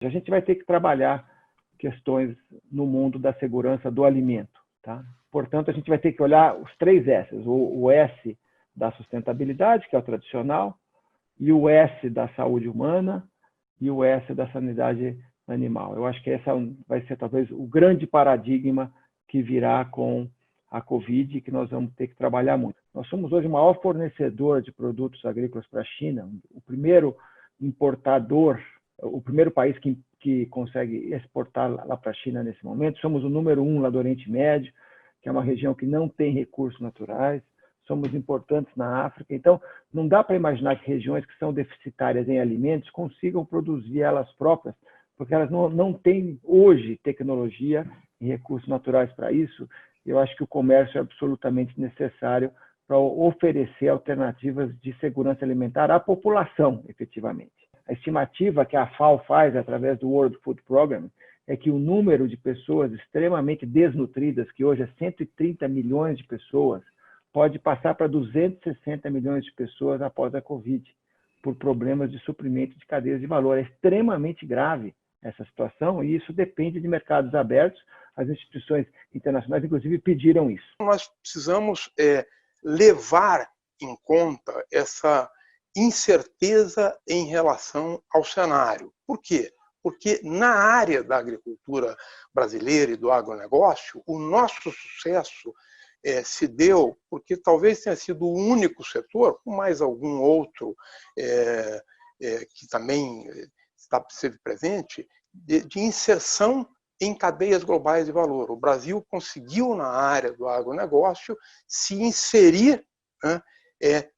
A gente vai ter que trabalhar questões no mundo da segurança do alimento. Tá? Portanto, a gente vai ter que olhar os 3 S. O S da sustentabilidade, que é o tradicional, e o S da saúde humana e o S da sanidade animal. Eu acho que esse vai ser talvez o grande paradigma que virá com a Covid e que nós vamos ter que trabalhar muito. Nós somos hoje o maior fornecedor de produtos agrícolas para a China, o primeiro importador, o primeiro país que consegue exportar lá para a China nesse momento. Somos o número 1 lá do Oriente Médio, que é uma região que não tem recursos naturais. Somos importantes na África. Então, não dá para imaginar que regiões que são deficitárias em alimentos consigam produzir elas próprias, porque elas não têm hoje tecnologia e recursos naturais para isso. Eu acho que o comércio é absolutamente necessário para oferecer alternativas de segurança alimentar à população, efetivamente. A estimativa que a FAO faz através do World Food Program é que o número de pessoas extremamente desnutridas, que hoje é 130 milhões de pessoas, pode passar para 260 milhões de pessoas após a Covid, por problemas de suprimento de cadeias de valor. É extremamente grave essa situação e isso depende de mercados abertos. As instituições internacionais, inclusive, pediram isso. Nós precisamos levar em conta essa incerteza em relação ao cenário. Por quê? Porque na área da agricultura brasileira e do agronegócio, o nosso sucesso se deu porque talvez tenha sido o único setor, com mais algum outro que também esteve presente, de inserção em cadeias globais de valor. O Brasil conseguiu, na área do agronegócio, se inserir, né,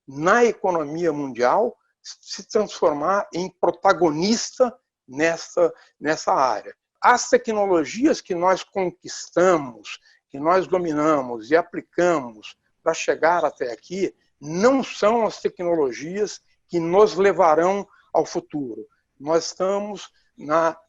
na economia mundial, se transformar em protagonista nessa área. As tecnologias que nós conquistamos, que nós dominamos e aplicamos para chegar até aqui, não são as tecnologias que nos levarão ao futuro. Nós estamos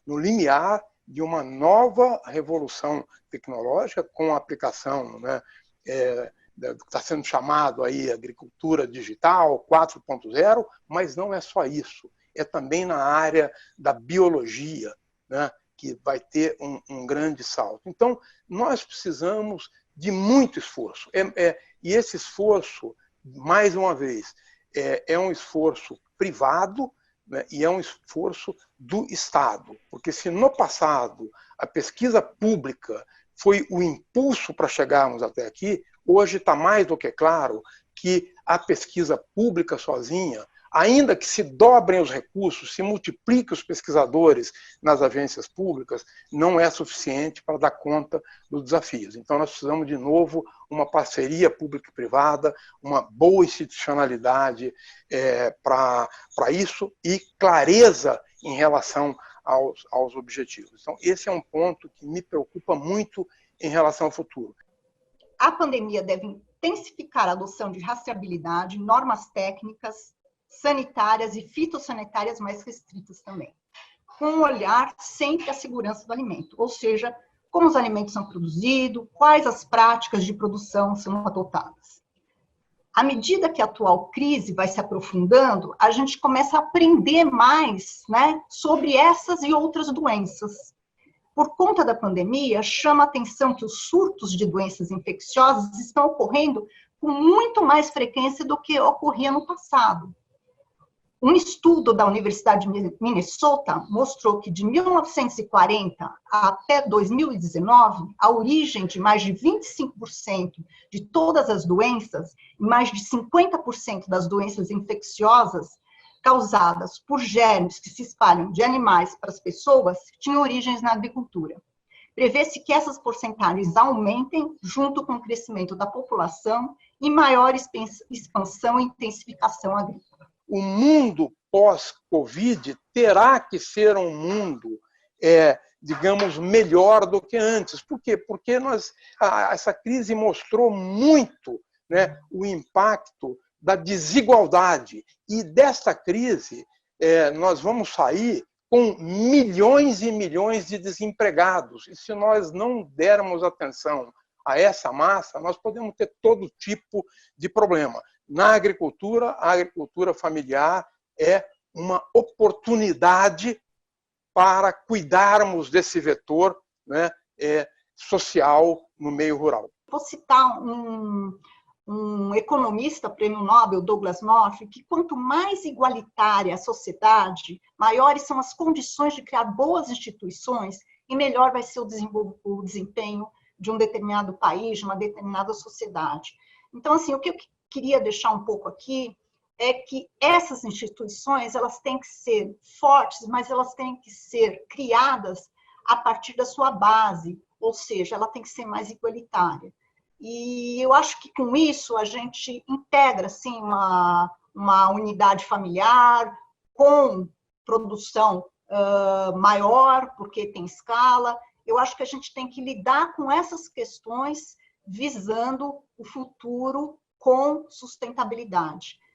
no limiar de uma nova revolução tecnológica com a aplicação, né, que está sendo chamado aí agricultura digital 4.0, mas não é só isso. É também na área da biologia, né, que vai ter um grande salto. Então, nós precisamos de muito esforço. E esse esforço, mais uma vez, é um esforço privado, né, e é um esforço do Estado. Porque se no passado a pesquisa pública foi o impulso para chegarmos até aqui, hoje está mais do que claro que a pesquisa pública sozinha, ainda que se dobrem os recursos, se multipliquem os pesquisadores nas agências públicas, não é suficiente para dar conta dos desafios. Então, nós precisamos, de novo, uma parceria pública e privada, uma boa institucionalidade para isso e clareza em relação aos objetivos. Então, esse é um ponto que me preocupa muito em relação ao futuro. A pandemia deve intensificar a adoção de rastreabilidade, normas técnicas, sanitárias e fitossanitárias mais restritas também, com um olhar sempre à segurança do alimento, ou seja, como os alimentos são produzidos, quais as práticas de produção são adotadas. À medida que a atual crise vai se aprofundando, a gente começa a aprender mais, né, sobre essas e outras doenças. Por conta da pandemia, chama a atenção que os surtos de doenças infecciosas estão ocorrendo com muito mais frequência do que ocorria no passado. Um estudo da Universidade de Minnesota mostrou que de 1940 até 2019, a origem de mais de 25% de todas as doenças e mais de 50% das doenças infecciosas causadas por germes que se espalham de animais para as pessoas tinham origens na agricultura. Prevê-se que essas porcentagens aumentem junto com o crescimento da população e maior expansão e intensificação agrícola. O mundo pós-Covid terá que ser um mundo, digamos, melhor do que antes. Por quê? Porque essa crise mostrou muito, né, o impacto da desigualdade. E desta crise, nós vamos sair com milhões e milhões de desempregados. E se nós não dermos atenção a essa massa, nós podemos ter todo tipo de problema. Na agricultura, a agricultura familiar é uma oportunidade para cuidarmos desse vetor, né, social no meio rural. Vou citar um economista, prêmio Nobel, Douglas North, que quanto mais igualitária a sociedade, maiores são as condições de criar boas instituições e melhor vai ser o desempenho de um determinado país, de uma determinada sociedade. Então, assim, o que eu queria deixar um pouco aqui é que essas instituições, elas têm que ser fortes, mas elas têm que ser criadas a partir da sua base, ou seja, ela tem que ser mais igualitária. E eu acho que com isso a gente integra assim, uma unidade familiar com produção maior, porque tem escala. Eu acho que a gente tem que lidar com essas questões visando o futuro com sustentabilidade.